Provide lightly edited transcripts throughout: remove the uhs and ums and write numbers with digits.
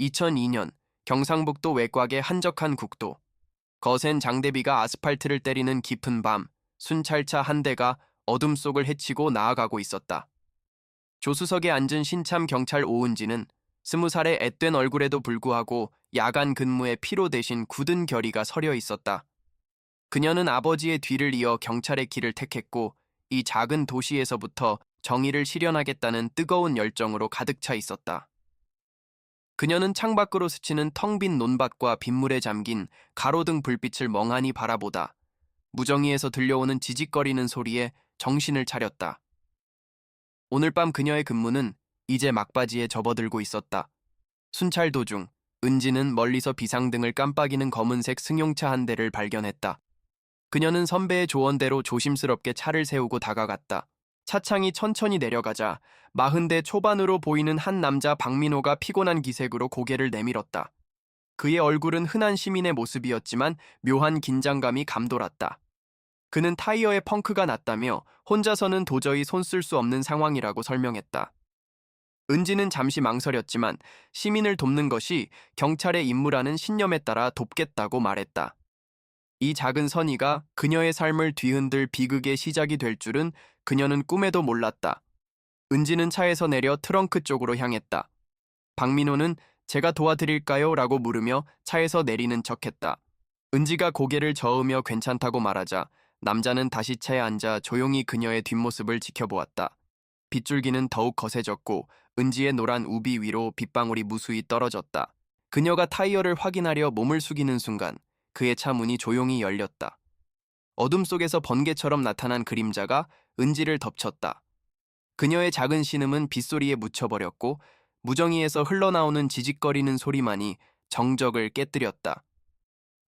2002년 경상북도 외곽의 한적한 국도. 거센 장대비가 아스팔트를 때리는 깊은 밤, 순찰차 한 대가 어둠 속을 헤치고 나아가고 있었다. 조수석에 앉은 신참 경찰 오은지는 20살의 앳된 얼굴에도 불구하고 야간 근무의 피로 대신 굳은 결의가 서려 있었다. 그녀는 아버지의 뒤를 이어 경찰의 길을 택했고 이 작은 도시에서부터 정의를 실현하겠다는 뜨거운 열정으로 가득 차 있었다. 그녀는 창밖으로 스치는 텅 빈 논밭과 빗물에 잠긴 가로등 불빛을 멍하니 바라보다 무정리에서 들려오는 지직거리는 소리에 정신을 차렸다. 오늘 밤 그녀의 근무는 이제 막바지에 접어들고 있었다. 순찰 도중 은지는 멀리서 비상등을 깜빡이는 검은색 승용차 한 대를 발견했다. 그녀는 선배의 조언대로 조심스럽게 차를 세우고 다가갔다. 차창이 천천히 내려가자 40대 초반으로 보이는 한 남자 박민호가 피곤한 기색으로 고개를 내밀었다. 그의 얼굴은 흔한 시민의 모습이었지만 묘한 긴장감이 감돌았다. 그는 타이어에 펑크가 났다며 혼자서는 도저히 손쓸 수 없는 상황이라고 설명했다. 은지는 잠시 망설였지만 시민을 돕는 것이 경찰의 임무라는 신념에 따라 돕겠다고 말했다. 이 작은 선의가 그녀의 삶을 뒤흔들 비극의 시작이 될 줄은 그녀는 꿈에도 몰랐다. 은지는 차에서 내려 트렁크 쪽으로 향했다. 박민호는 제가 도와드릴까요? 라고 물으며 차에서 내리는 척했다. 은지가 고개를 저으며 괜찮다고 말하자 남자는 다시 차에 앉아 조용히 그녀의 뒷모습을 지켜보았다. 빗줄기는 더욱 거세졌고 은지의 노란 우비 위로 빗방울이 무수히 떨어졌다. 그녀가 타이어를 확인하려 몸을 숙이는 순간 그의 차 문이 조용히 열렸다. 어둠 속에서 번개처럼 나타난 그림자가 은지를 덮쳤다. 그녀의 작은 신음은 빗소리에 묻혀버렸고 무정이에서 흘러나오는 지직거리는 소리만이 정적을 깨뜨렸다.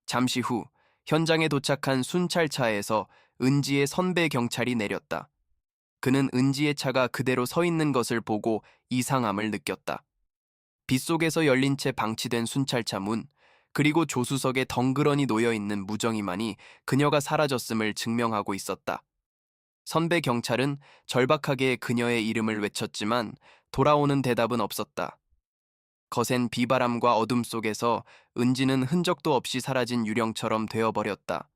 잠시 후 현장에 도착한 순찰차에서 은지의 선배 경찰이 내렸다. 그는 은지의 차가 그대로 서 있는 것을 보고 이상함을 느꼈다. 빗속에서 열린 채 방치된 순찰차 문, 그리고 조수석에 덩그러니 놓여있는 무정이만이 그녀가 사라졌음을 증명하고 있었다. 선배 경찰은 절박하게 그녀의 이름을 외쳤지만 돌아오는 대답은 없었다. 거센 비바람과 어둠 속에서 은지는 흔적도 없이 사라진 유령처럼 되어버렸다.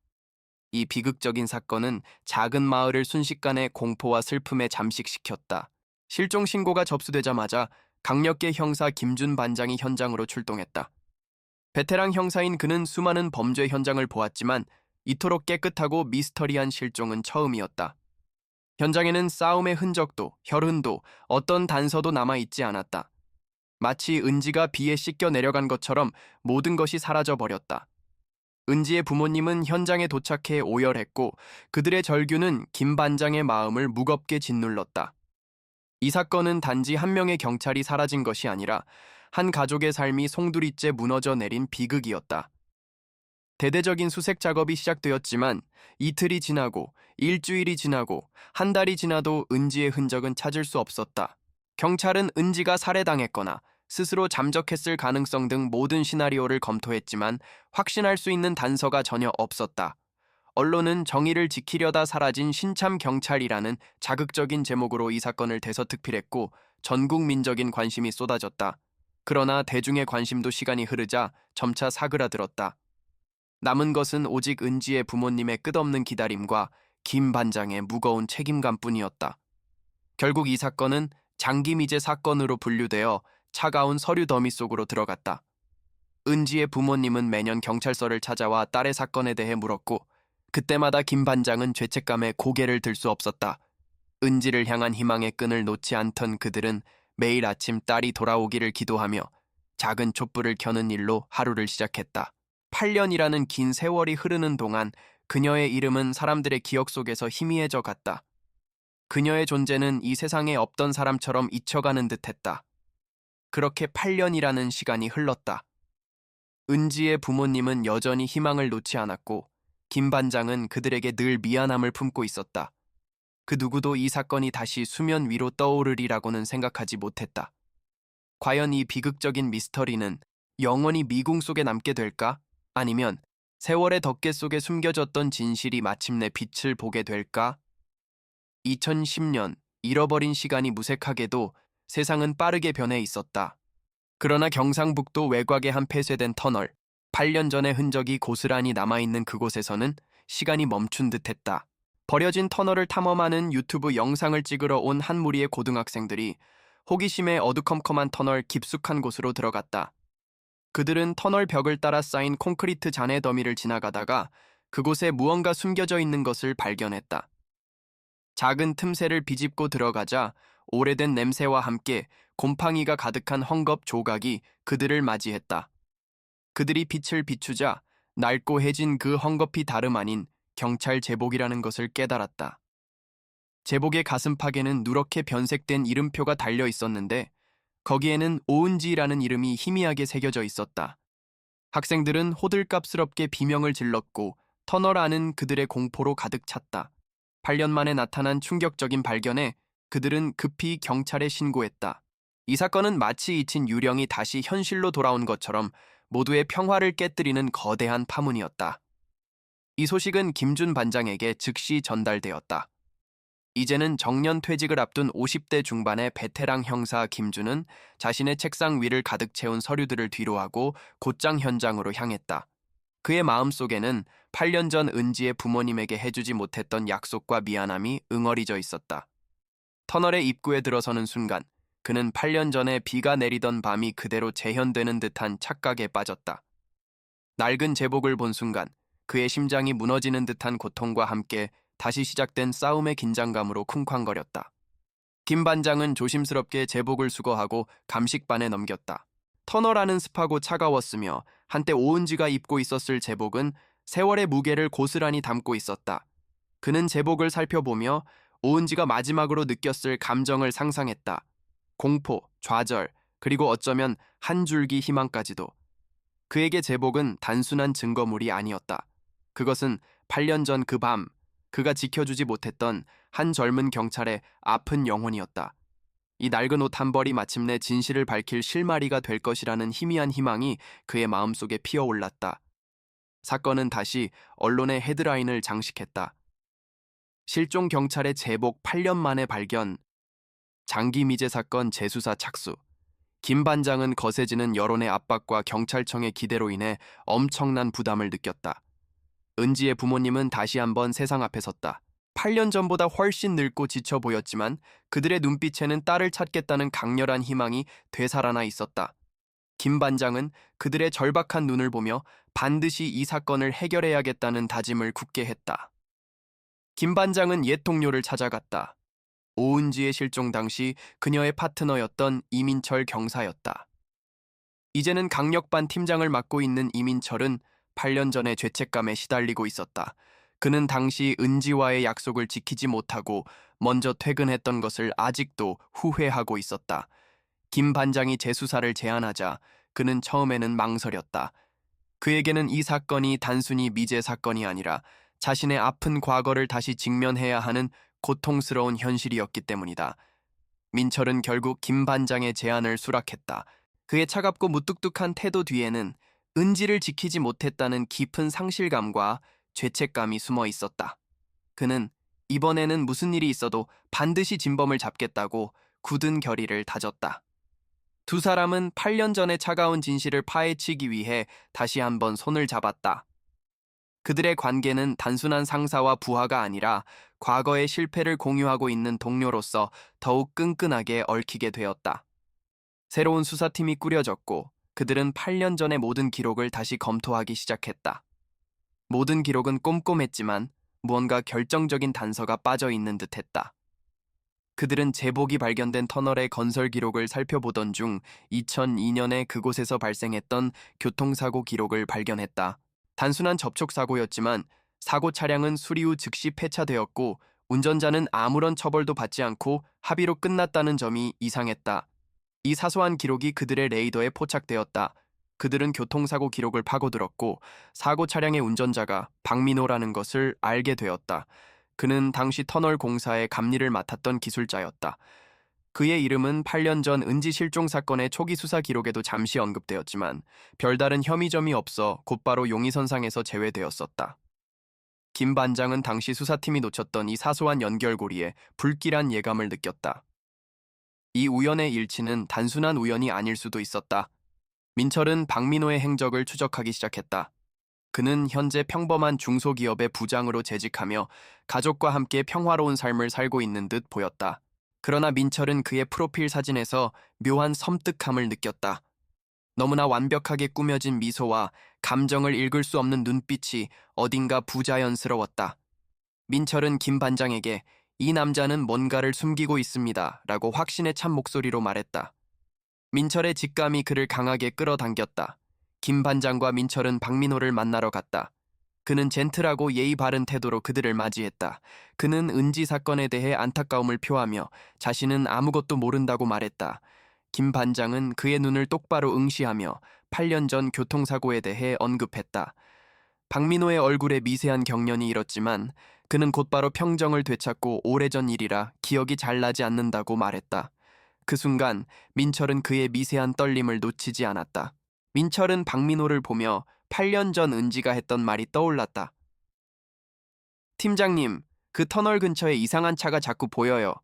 이 비극적인 사건은 작은 마을을 순식간에 공포와 슬픔에 잠식시켰다. 실종 신고가 접수되자마자 강력계 형사 김준 반장이 현장으로 출동했다. 베테랑 형사인 그는 수많은 범죄 현장을 보았지만 이토록 깨끗하고 미스터리한 실종은 처음이었다. 현장에는 싸움의 흔적도, 혈흔도, 어떤 단서도 남아있지 않았다. 마치 은지가 비에 씻겨 내려간 것처럼 모든 것이 사라져버렸다. 은지의 부모님은 현장에 도착해 오열했고 그들의 절규는 김 반장의 마음을 무겁게 짓눌렀다. 이 사건은 단지 한 명의 경찰이 사라진 것이 아니라 한 가족의 삶이 송두리째 무너져 내린 비극이었다. 대대적인 수색 작업이 시작되었지만 이틀이 지나고 일주일이 지나고 한 달이 지나도 은지의 흔적은 찾을 수 없었다. 경찰은 은지가 살해당했거나 스스로 잠적했을 가능성 등 모든 시나리오를 검토했지만 확신할 수 있는 단서가 전혀 없었다. 언론은 정의를 지키려다 사라진 신참 경찰이라는 자극적인 제목으로 이 사건을 대서특필했고 전국민적인 관심이 쏟아졌다. 그러나 대중의 관심도 시간이 흐르자 점차 사그라들었다. 남은 것은 오직 은지의 부모님의 끝없는 기다림과 김 반장의 무거운 책임감뿐이었다. 결국 이 사건은 장기미제 사건으로 분류되어 차가운 서류 더미 속으로 들어갔다. 은지의 부모님은 매년 경찰서를 찾아와 딸의 사건에 대해 물었고 그때마다 김 반장은 죄책감에 고개를 들 수 없었다. 은지를 향한 희망의 끈을 놓지 않던 그들은 매일 아침 딸이 돌아오기를 기도하며 작은 촛불을 켜는 일로 하루를 시작했다. 8년이라는 긴 세월이 흐르는 동안 그녀의 이름은 사람들의 기억 속에서 희미해져 갔다. 그녀의 존재는 이 세상에 없던 사람처럼 잊혀가는 듯했다. 그렇게 8년이라는 시간이 흘렀다. 은지의 부모님은 여전히 희망을 놓지 않았고 김 반장은 그들에게 늘 미안함을 품고 있었다. 그 누구도 이 사건이 다시 수면 위로 떠오르리라고는 생각하지 못했다. 과연 이 비극적인 미스터리는 영원히 미궁 속에 남게 될까? 아니면 세월의 덮개 속에 숨겨졌던 진실이 마침내 빛을 보게 될까? 2010년, 잃어버린 시간이 무색하게도 세상은 빠르게 변해 있었다. 그러나 경상북도 외곽의 한 폐쇄된 터널, 8년 전의 흔적이 고스란히 남아있는 그곳에서는 시간이 멈춘 듯했다. 버려진 터널을 탐험하는 유튜브 영상을 찍으러 온 한 무리의 고등학생들이 호기심에 어두컴컴한 터널 깊숙한 곳으로 들어갔다. 그들은 터널 벽을 따라 쌓인 콘크리트 잔해 더미를 지나가다가 그곳에 무언가 숨겨져 있는 것을 발견했다. 작은 틈새를 비집고 들어가자 오래된 냄새와 함께 곰팡이가 가득한 헝겊 조각이 그들을 맞이했다. 그들이 빛을 비추자 낡고해진 그 헝겊이 다름 아닌 경찰 제복이라는 것을 깨달았다. 제복의 가슴팍에는 누렇게 변색된 이름표가 달려 있었는데 거기에는 오은지라는 이름이 희미하게 새겨져 있었다. 학생들은 호들갑스럽게 비명을 질렀고 터널 안은 그들의 공포로 가득 찼다. 8년 만에 나타난 충격적인 발견에 그들은 급히 경찰에 신고했다. 이 사건은 마치 잊힌 유령이 다시 현실로 돌아온 것처럼 모두의 평화를 깨뜨리는 거대한 파문이었다. 이 소식은 김준 반장에게 즉시 전달되었다. 이제는 정년 퇴직을 앞둔 50대 중반의 베테랑 형사 김준은 자신의 책상 위를 가득 채운 서류들을 뒤로하고 곧장 현장으로 향했다. 그의 마음속에는 8년 전 은지의 부모님에게 해주지 못했던 약속과 미안함이 응어리져 있었다. 터널의 입구에 들어서는 순간 그는 8년 전에 비가 내리던 밤이 그대로 재현되는 듯한 착각에 빠졌다. 낡은 제복을 본 순간 그의 심장이 무너지는 듯한 고통과 함께 다시 시작된 싸움의 긴장감으로 쿵쾅거렸다. 김 반장은 조심스럽게 제복을 수거하고 감식반에 넘겼다. 터널 안은 습하고 차가웠으며 한때 오은지가 입고 있었을 제복은 세월의 무게를 고스란히 담고 있었다. 그는 제복을 살펴보며 오은지가 마지막으로 느꼈을 감정을 상상했다. 공포, 좌절, 그리고 어쩌면 한 줄기 희망까지도. 그에게 제복은 단순한 증거물이 아니었다. 그것은 8년 전 그 밤 그가 지켜주지 못했던 한 젊은 경찰의 아픈 영혼이었다. 이 낡은 옷 한 벌이 마침내 진실을 밝힐 실마리가 될 것이라는 희미한 희망이 그의 마음속에 피어올랐다. 사건은 다시 언론의 헤드라인을 장식했다. 실종 경찰의 제복 8년 만에 발견, 장기 미제 사건 재수사 착수. 김 반장은 거세지는 여론의 압박과 경찰청의 기대로 인해 엄청난 부담을 느꼈다. 은지의 부모님은 다시 한번 세상 앞에 섰다. 8년 전보다 훨씬 늙고 지쳐 보였지만 그들의 눈빛에는 딸을 찾겠다는 강렬한 희망이 되살아나 있었다. 김 반장은 그들의 절박한 눈을 보며 반드시 이 사건을 해결해야겠다는 다짐을 굳게 했다. 김 반장은 옛 동료를 찾아갔다. 오은지의 실종 당시 그녀의 파트너였던 이민철 경사였다. 이제는 강력반 팀장을 맡고 있는 이민철은 8년 전의 죄책감에 시달리고 있었다. 그는 당시 은지와의 약속을 지키지 못하고 먼저 퇴근했던 것을 아직도 후회하고 있었다. 김 반장이 재수사를 제안하자 그는 처음에는 망설였다. 그에게는 이 사건이 단순히 미제 사건이 아니라 자신의 아픈 과거를 다시 직면해야 하는 고통스러운 현실이었기 때문이다. 민철은 결국 김 반장의 제안을 수락했다. 그의 차갑고 무뚝뚝한 태도 뒤에는 은지를 지키지 못했다는 깊은 상실감과 죄책감이 숨어 있었다. 그는 이번에는 무슨 일이 있어도 반드시 진범을 잡겠다고 굳은 결의를 다졌다. 두 사람은 8년 전의 차가운 진실을 파헤치기 위해 다시 한번 손을 잡았다. 그들의 관계는 단순한 상사와 부하가 아니라 과거의 실패를 공유하고 있는 동료로서 더욱 끈끈하게 얽히게 되었다. 새로운 수사팀이 꾸려졌고 그들은 8년 전의 모든 기록을 다시 검토하기 시작했다. 모든 기록은 꼼꼼했지만 무언가 결정적인 단서가 빠져 있는 듯했다. 그들은 제복이 발견된 터널의 건설 기록을 살펴보던 중 2002년에 그곳에서 발생했던 교통사고 기록을 발견했다. 단순한 접촉사고였지만 사고 차량은 수리 후 즉시 폐차되었고 운전자는 아무런 처벌도 받지 않고 합의로 끝났다는 점이 이상했다. 이 사소한 기록이 그들의 레이더에 포착되었다. 그들은 교통사고 기록을 파고들었고 사고 차량의 운전자가 박민호라는 것을 알게 되었다. 그는 당시 터널 공사의 감리를 맡았던 기술자였다. 그의 이름은 8년 전 은지 실종 사건의 초기 수사 기록에도 잠시 언급되었지만 별다른 혐의점이 없어 곧바로 용의선상에서 제외되었었다. 김 반장은 당시 수사팀이 놓쳤던 이 사소한 연결고리에 불길한 예감을 느꼈다. 이 우연의 일치는 단순한 우연이 아닐 수도 있었다. 민철은 박민호의 행적을 추적하기 시작했다. 그는 현재 평범한 중소기업의 부장으로 재직하며 가족과 함께 평화로운 삶을 살고 있는 듯 보였다. 그러나 민철은 그의 프로필 사진에서 묘한 섬뜩함을 느꼈다. 너무나 완벽하게 꾸며진 미소와 감정을 읽을 수 없는 눈빛이 어딘가 부자연스러웠다. 민철은 김 반장에게 이 남자는 뭔가를 숨기고 있습니다 라고 확신에 찬 목소리로 말했다. 민철의 직감이 그를 강하게 끌어당겼다. 김 반장과 민철은 박민호를 만나러 갔다. 그는 젠틀하고 예의 바른 태도로 그들을 맞이했다. 그는 은지 사건에 대해 안타까움을 표하며 자신은 아무것도 모른다고 말했다. 김 반장은 그의 눈을 똑바로 응시하며 8년 전 교통사고에 대해 언급했다. 박민호의 얼굴에 미세한 경련이 일었지만 그는 곧바로 평정을 되찾고 오래전 일이라 기억이 잘 나지 않는다고 말했다. 그 순간 민철은 그의 미세한 떨림을 놓치지 않았다. 민철은 박민호를 보며 8년 전 은지가 했던 말이 떠올랐다. 팀장님, 그 터널 근처에 이상한 차가 자꾸 보여요.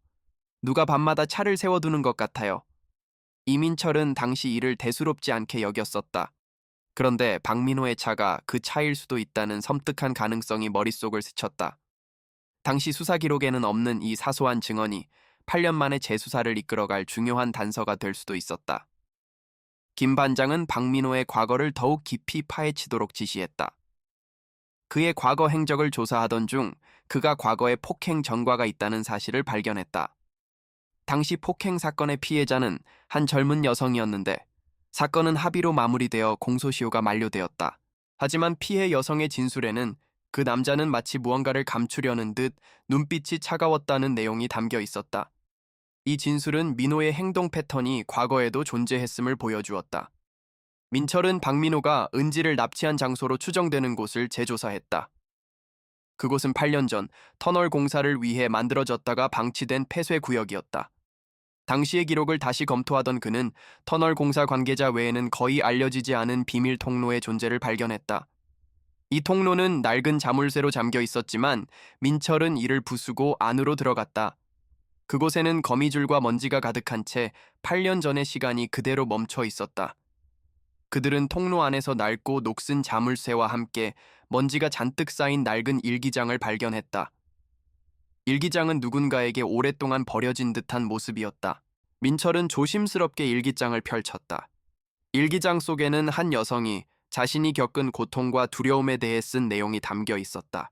누가 밤마다 차를 세워두는 것 같아요. 이민철은 당시 이를 대수롭지 않게 여겼었다. 그런데 박민호의 차가 그 차일 수도 있다는 섬뜩한 가능성이 머릿속을 스쳤다. 당시 수사 기록에는 없는 이 사소한 증언이 8년 만에 재수사를 이끌어갈 중요한 단서가 될 수도 있었다. 김 반장은 박민호의 과거를 더욱 깊이 파헤치도록 지시했다. 그의 과거 행적을 조사하던 중 그가 과거에 폭행 전과가 있다는 사실을 발견했다. 당시 폭행 사건의 피해자는 한 젊은 여성이었는데 사건은 합의로 마무리되어 공소시효가 만료되었다. 하지만 피해 여성의 진술에는 그 남자는 마치 무언가를 감추려는 듯 눈빛이 차가웠다는 내용이 담겨 있었다. 이 진술은 민호의 행동 패턴이 과거에도 존재했음을 보여주었다. 민철은 박민호가 은지를 납치한 장소로 추정되는 곳을 재조사했다. 그곳은 8년 전 터널 공사를 위해 만들어졌다가 방치된 폐쇄구역이었다. 당시의 기록을 다시 검토하던 그는 터널 공사 관계자 외에는 거의 알려지지 않은 비밀 통로의 존재를 발견했다. 이 통로는 낡은 자물쇠로 잠겨 있었지만 민철은 이를 부수고 안으로 들어갔다. 그곳에는 거미줄과 먼지가 가득한 채 8년 전의 시간이 그대로 멈춰 있었다. 그들은 통로 안에서 낡고 녹슨 자물쇠와 함께 먼지가 잔뜩 쌓인 낡은 일기장을 발견했다. 일기장은 누군가에게 오랫동안 버려진 듯한 모습이었다. 민철은 조심스럽게 일기장을 펼쳤다. 일기장 속에는 한 여성이 자신이 겪은 고통과 두려움에 대해 쓴 내용이 담겨 있었다.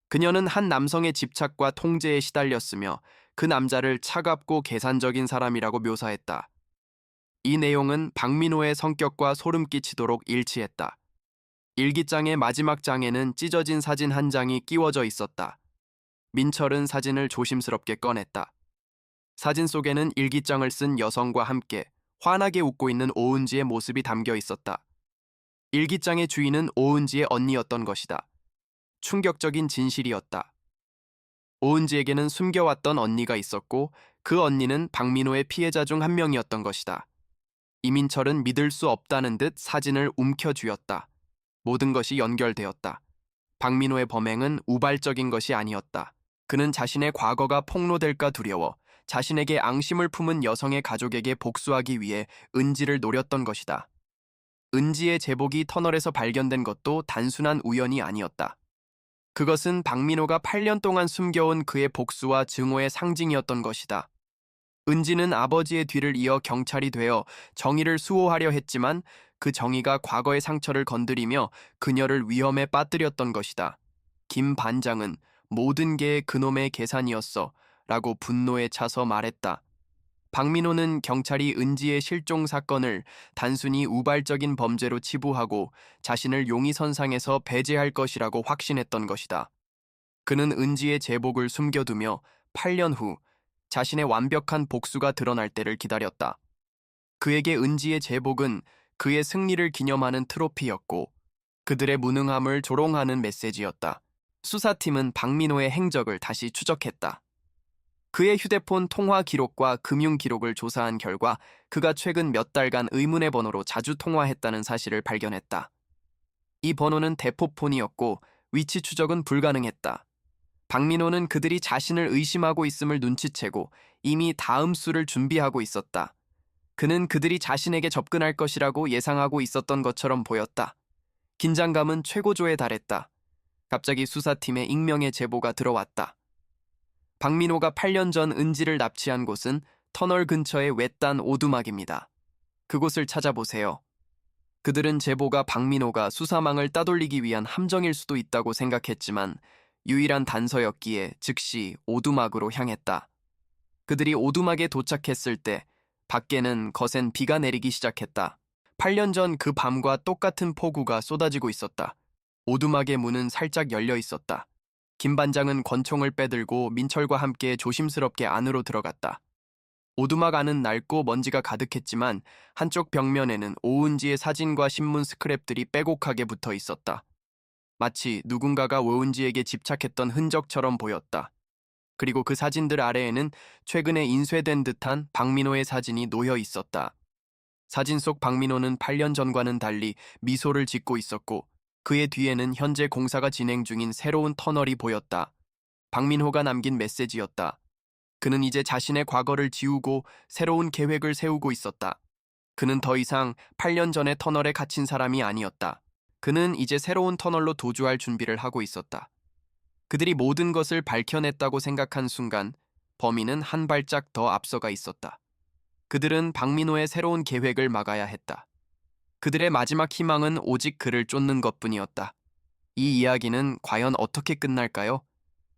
그녀는 한 남성의 집착과 통제에 시달렸으며 그 남자를 차갑고 계산적인 사람이라고 묘사했다. 이 내용은 박민호의 성격과 소름 끼치도록 일치했다. 일기장의 마지막 장에는 찢어진 사진 한 장이 끼워져 있었다. 민철은 사진을 조심스럽게 꺼냈다. 사진 속에는 일기장을 쓴 여성과 함께 환하게 웃고 있는 오은지의 모습이 담겨 있었다. 일기장의 주인은 오은지의 언니였던 것이다. 충격적인 진실이었다. 오은지에게는 숨겨왔던 언니가 있었고 그 언니는 박민호의 피해자 중 한 명이었던 것이다. 이민철은 믿을 수 없다는 듯 사진을 움켜쥐었다. 모든 것이 연결되었다. 박민호의 범행은 우발적인 것이 아니었다. 그는 자신의 과거가 폭로될까 두려워 자신에게 앙심을 품은 여성의 가족에게 복수하기 위해 은지를 노렸던 것이다. 은지의 제복이 터널에서 발견된 것도 단순한 우연이 아니었다. 그것은 박민호가 8년 동안 숨겨온 그의 복수와 증오의 상징이었던 것이다. 은지는 아버지의 뒤를 이어 경찰이 되어 정의를 수호하려 했지만 그 정의가 과거의 상처를 건드리며 그녀를 위험에 빠뜨렸던 것이다. 김 반장은 모든 게 그놈의 계산이었어 라고 분노에 차서 말했다. 박민호는 경찰이 은지의 실종 사건을 단순히 우발적인 범죄로 치부하고 자신을 용의선상에서 배제할 것이라고 확신했던 것이다. 그는 은지의 제복을 숨겨두며 8년 후 자신의 완벽한 복수가 드러날 때를 기다렸다. 그에게 은지의 제복은 그의 승리를 기념하는 트로피였고 그들의 무능함을 조롱하는 메시지였다. 수사팀은 박민호의 행적을 다시 추적했다. 그의 휴대폰 통화 기록과 금융 기록을 조사한 결과 그가 최근 몇 달간 의문의 번호로 자주 통화했다는 사실을 발견했다. 이 번호는 대포폰이었고 위치 추적은 불가능했다. 박민호는 그들이 자신을 의심하고 있음을 눈치채고 이미 다음 수를 준비하고 있었다. 그는 그들이 자신에게 접근할 것이라고 예상하고 있었던 것처럼 보였다. 긴장감은 최고조에 달했다. 갑자기 수사팀에 익명의 제보가 들어왔다. 박민호가 8년 전 은지를 납치한 곳은 터널 근처의 외딴 오두막입니다. 그곳을 찾아보세요. 그들은 제보가 박민호가 수사망을 따돌리기 위한 함정일 수도 있다고 생각했지만 유일한 단서였기에 즉시 오두막으로 향했다. 그들이 오두막에 도착했을 때 밖에는 거센 비가 내리기 시작했다. 8년 전 그 밤과 똑같은 폭우가 쏟아지고 있었다. 오두막의 문은 살짝 열려 있었다. 김 반장은 권총을 빼들고 민철과 함께 조심스럽게 안으로 들어갔다. 오두막 안은 낡고 먼지가 가득했지만 한쪽 벽면에는 오은지의 사진과 신문 스크랩들이 빼곡하게 붙어 있었다. 마치 누군가가 오은지에게 집착했던 흔적처럼 보였다. 그리고 그 사진들 아래에는 최근에 인쇄된 듯한 박민호의 사진이 놓여 있었다. 사진 속 박민호는 8년 전과는 달리 미소를 짓고 있었고 그의 뒤에는 현재 공사가 진행 중인 새로운 터널이 보였다. 박민호가 남긴 메시지였다. 그는 이제 자신의 과거를 지우고 새로운 계획을 세우고 있었다. 그는 더 이상 8년 전의 터널에 갇힌 사람이 아니었다. 그는 이제 새로운 터널로 도주할 준비를 하고 있었다. 그들이 모든 것을 밝혀냈다고 생각한 순간 범인은 한 발짝 더 앞서가 있었다. 그들은 박민호의 새로운 계획을 막아야 했다. 그들의 마지막 희망은 오직 그를 쫓는 것뿐이었다. 이 이야기는 과연 어떻게 끝날까요?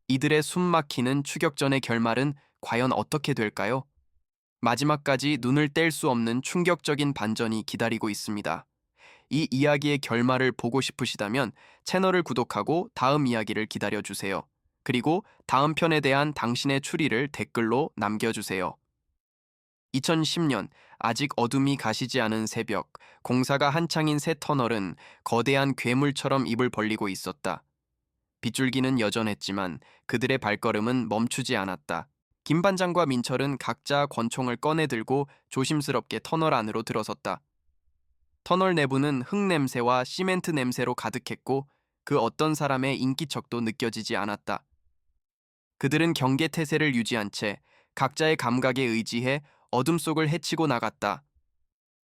이들의 숨막히는 추격전의 결말은 과연 어떻게 될까요? 마지막까지 눈을 뗄 수 없는 충격적인 반전이 기다리고 있습니다. 이 이야기의 결말을 보고 싶으시다면 채널을 구독하고 다음 이야기를 기다려주세요. 그리고 다음 편에 대한 당신의 추리를 댓글로 남겨주세요. 2010년 아직 어둠이 가시지 않은 새벽, 공사가 한창인 새 터널은 거대한 괴물처럼 입을 벌리고 있었다. 빗줄기는 여전했지만 그들의 발걸음은 멈추지 않았다. 김 반장과 민철은 각자 권총을 꺼내들고 조심스럽게 터널 안으로 들어섰다. 터널 내부는 흙냄새와 시멘트 냄새로 가득했고 그 어떤 사람의 인기척도 느껴지지 않았다. 그들은 경계태세를 유지한 채 각자의 감각에 의지해 어둠 속을 헤치고 나갔다.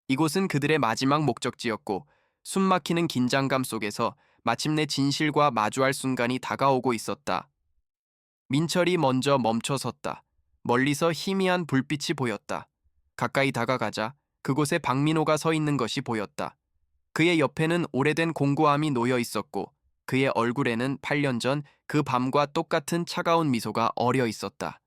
이곳은 그들의 마지막 목적지였고 숨막히는 긴장감 속에서 마침내 진실과 마주할 순간이 다가오고 있었다. 민철이 먼저 멈춰섰다. 멀리서 희미한 불빛이 보였다. 가까이 다가가자 그곳에 박민호가 서 있는 것이 보였다. 그의 옆에는 오래된 공구함이 놓여 있었고 그의 얼굴에는 8년 전 그 밤과 똑같은 차가운 미소가 어려 있었다.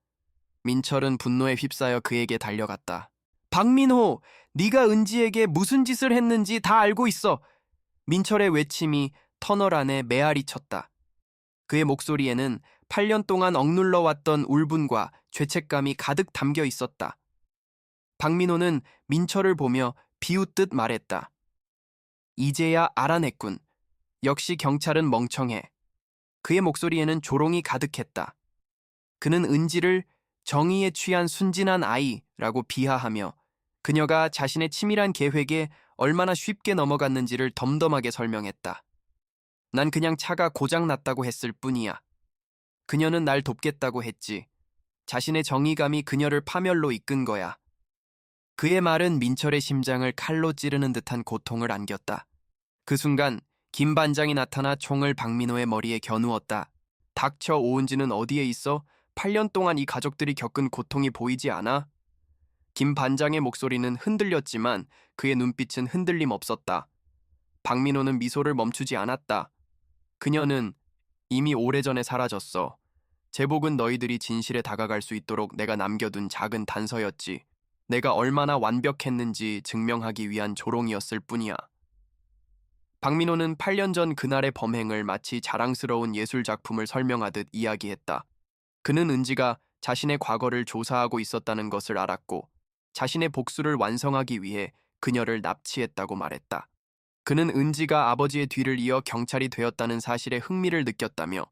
민철은 분노에 휩싸여 그에게 달려갔다. 박민호, 네가 은지에게 무슨 짓을 했는지 다 알고 있어. 민철의 외침이 터널 안에 메아리 쳤다. 그의 목소리에는 8년 동안 억눌러 왔던 울분과 죄책감이 가득 담겨 있었다. 박민호는 민철을 보며 비웃듯 말했다. 이제야 알아냈군. 역시 경찰은 멍청해. 그의 목소리에는 조롱이 가득했다. 그는 은지를 정의에 취한 순진한 아이라고 비하하며 그녀가 자신의 치밀한 계획에 얼마나 쉽게 넘어갔는지를 덤덤하게 설명했다. 난 그냥 차가 고장났다고 했을 뿐이야. 그녀는 날 돕겠다고 했지. 자신의 정의감이 그녀를 파멸로 이끈 거야. 그의 말은 민철의 심장을 칼로 찌르는 듯한 고통을 안겼다. 그 순간 김 반장이 나타나 총을 박민호의 머리에 겨누었다. 닥쳐, 오은지는 어디에 있어? 8년 동안 이 가족들이 겪은 고통이 보이지 않아? 김 반장의 목소리는 흔들렸지만 그의 눈빛은 흔들림 없었다. 박민호는 미소를 멈추지 않았다. 그녀는 이미 오래전에 사라졌어. 제복은 너희들이 진실에 다가갈 수 있도록 내가 남겨둔 작은 단서였지. 내가 얼마나 완벽했는지 증명하기 위한 조롱이었을 뿐이야. 박민호는 8년 전 그날의 범행을 마치 자랑스러운 예술작품을 설명하듯 이야기했다. 그는 은지가 자신의 과거를 조사하고 있었다는 것을 알았고 자신의 복수를 완성하기 위해 그녀를 납치했다고 말했다. 그는 은지가 아버지의 뒤를 이어 경찰이 되었다는 사실에 흥미를 느꼈다며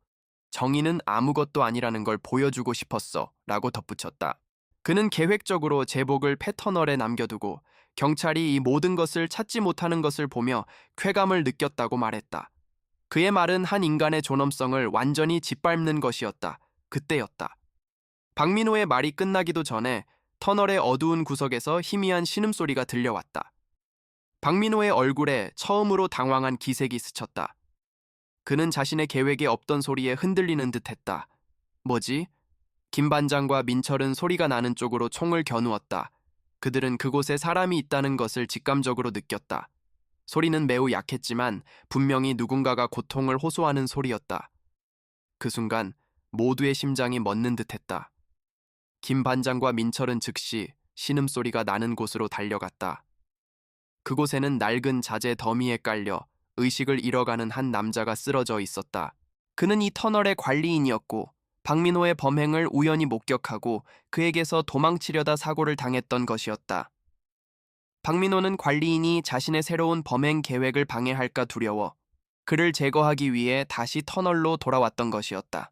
정의는 아무것도 아니라는 걸 보여주고 싶었어 라고 덧붙였다. 그는 계획적으로 제복을 폐터널에 남겨두고 경찰이 이 모든 것을 찾지 못하는 것을 보며 쾌감을 느꼈다고 말했다. 그의 말은 한 인간의 존엄성을 완전히 짓밟는 것이었다. 그때였다. 박민호의 말이 끝나기도 전에 터널의 어두운 구석에서 희미한 신음소리가 들려왔다. 박민호의 얼굴에 처음으로 당황한 기색이 스쳤다. 그는 자신의 계획에 없던 소리에 흔들리는 듯했다. 뭐지? 김 반장과 민철은 소리가 나는 쪽으로 총을 겨누었다. 그들은 그곳에 사람이 있다는 것을 직감적으로 느꼈다. 소리는 매우 약했지만 분명히 누군가가 고통을 호소하는 소리였다. 그 순간 모두의 심장이 멎는 듯했다. 김 반장과 민철은 즉시 신음소리가 나는 곳으로 달려갔다. 그곳에는 낡은 자재 더미에 깔려 의식을 잃어가는 한 남자가 쓰러져 있었다. 그는 이 터널의 관리인이었고 박민호의 범행을 우연히 목격하고 그에게서 도망치려다 사고를 당했던 것이었다. 박민호는 관리인이 자신의 새로운 범행 계획을 방해할까 두려워 그를 제거하기 위해 다시 터널로 돌아왔던 것이었다.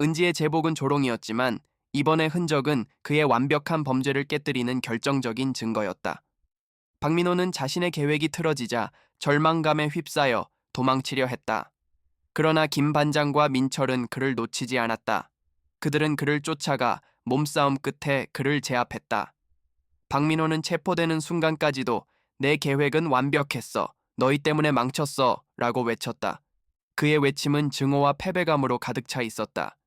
은지의 제복은 조롱이었지만 이번의 흔적은 그의 완벽한 범죄를 깨뜨리는 결정적인 증거였다. 박민호는 자신의 계획이 틀어지자 절망감에 휩싸여 도망치려 했다. 그러나 김 반장과 민철은 그를 놓치지 않았다. 그들은 그를 쫓아가 몸싸움 끝에 그를 제압했다. 박민호는 체포되는 순간까지도 내 계획은 완벽했어. 너희 때문에 망쳤어. 라고 외쳤다. 그의 외침은 증오와 패배감으로 가득 차 있었다.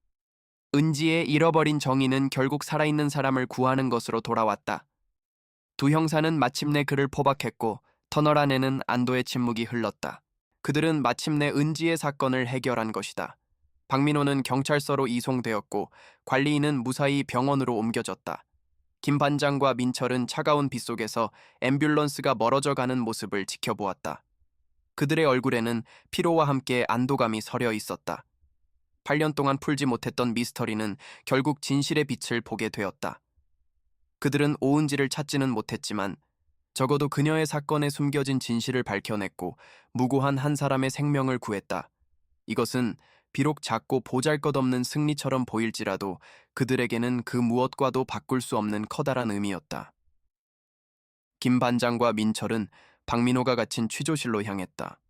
은지의 잃어버린 정의는 결국 살아있는 사람을 구하는 것으로 돌아왔다. 두 형사는 마침내 그를 포박했고 터널 안에는 안도의 침묵이 흘렀다. 그들은 마침내 은지의 사건을 해결한 것이다. 박민호는 경찰서로 이송되었고 관리인은 무사히 병원으로 옮겨졌다. 김 반장과 민철은 차가운 빛 속에서 앰뷸런스가 멀어져 가는 모습을 지켜보았다. 그들의 얼굴에는 피로와 함께 안도감이 서려 있었다. 8년 동안 풀지 못했던 미스터리는 결국 진실의 빛을 보게 되었다. 그들은 오은지를 찾지는 못했지만 적어도 그녀의 사건에 숨겨진 진실을 밝혀냈고 무고한 한 사람의 생명을 구했다. 이것은 비록 작고 보잘것없는 승리처럼 보일지라도 그들에게는 그 무엇과도 바꿀 수 없는 커다란 의미였다. 김 반장과 민철은 박민호가 갇힌 취조실로 향했다.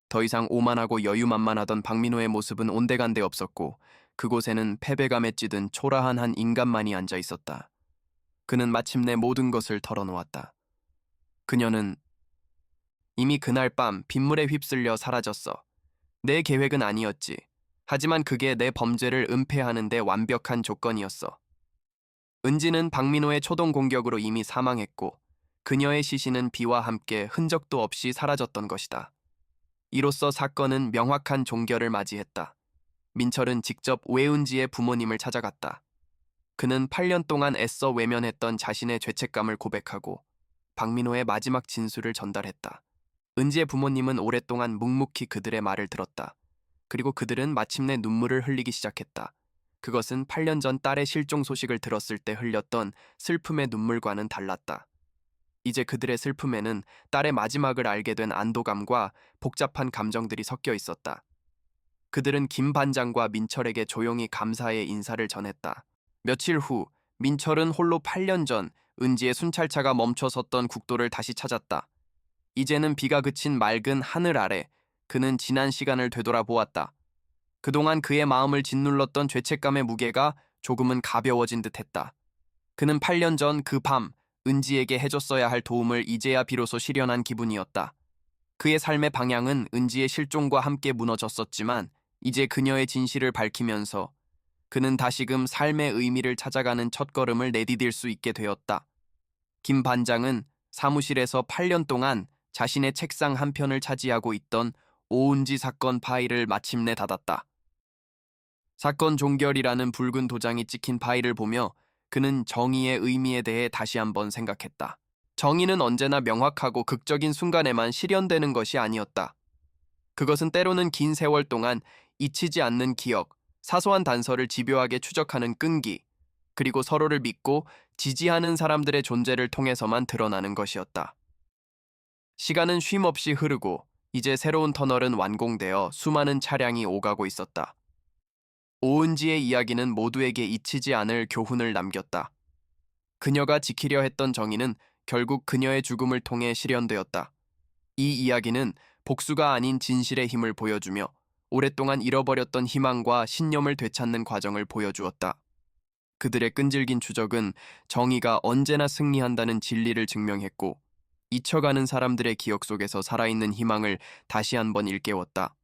더 이상 오만하고 여유만만하던 박민호의 모습은 온데간데 없었고 그곳에는 패배감에 찌든 초라한 한 인간만이 앉아 있었다. 그는 마침내 모든 것을 털어놓았다. 그녀는 이미 그날 밤 빗물에 휩쓸려 사라졌어. 내 계획은 아니었지. 하지만 그게 내 범죄를 은폐하는 데 완벽한 조건이었어. 은지는 박민호의 초동 공격으로 이미 사망했고 그녀의 시신은 비와 함께 흔적도 없이 사라졌던 것이다. 이로써 사건은 명확한 종결을 맞이했다. 민철은 직접 외은지의 부모님을 찾아갔다. 그는 8년 동안 애써 외면했던 자신의 죄책감을 고백하고 박민호의 마지막 진술을 전달했다. 은지의 부모님은 오랫동안 묵묵히 그들의 말을 들었다. 그리고 그들은 마침내 눈물을 흘리기 시작했다. 그것은 8년 전 딸의 실종 소식을 들었을 때 흘렸던 슬픔의 눈물과는 달랐다. 이제 그들의 슬픔에는 딸의 마지막을 알게 된 안도감과 복잡한 감정들이 섞여 있었다. 그들은 김 반장과 민철에게 조용히 감사의 인사를 전했다. 며칠 후 민철은 홀로 8년 전 은지의 순찰차가 멈춰 섰던 국도를 다시 찾았다. 이제는 비가 그친 맑은 하늘 아래 그는 지난 시간을 되돌아보았다. 그동안 그의 마음을 짓눌렀던 죄책감의 무게가 조금은 가벼워진 듯했다. 그는 8년 전 그 밤 은지에게 해줬어야 할 도움을 이제야 비로소 실현한 기분이었다. 그의 삶의 방향은 은지의 실종과 함께 무너졌었지만 이제 그녀의 진실을 밝히면서 그는 다시금 삶의 의미를 찾아가는 첫걸음을 내디딜 수 있게 되었다. 김 반장은 사무실에서 8년 동안 자신의 책상 한편을 차지하고 있던 오은지 사건 파일을 마침내 닫았다. 사건 종결이라는 붉은 도장이 찍힌 파일을 보며 그는 정의의 의미에 대해 다시 한번 생각했다. 정의는 언제나 명확하고 극적인 순간에만 실현되는 것이 아니었다. 그것은 때로는 긴 세월 동안 잊히지 않는 기억, 사소한 단서를 집요하게 추적하는 끈기, 그리고 서로를 믿고 지지하는 사람들의 존재를 통해서만 드러나는 것이었다. 시간은 쉼없이 흐르고 이제 새로운 터널은 완공되어 수많은 차량이 오가고 있었다. 오은지의 이야기는 모두에게 잊히지 않을 교훈을 남겼다. 그녀가 지키려 했던 정의는 결국 그녀의 죽음을 통해 실현되었다. 이 이야기는 복수가 아닌 진실의 힘을 보여주며 오랫동안 잃어버렸던 희망과 신념을 되찾는 과정을 보여주었다. 그들의 끈질긴 추적은 정의가 언제나 승리한다는 진리를 증명했고, 잊혀가는 사람들의 기억 속에서 살아있는 희망을 다시 한번 일깨웠다.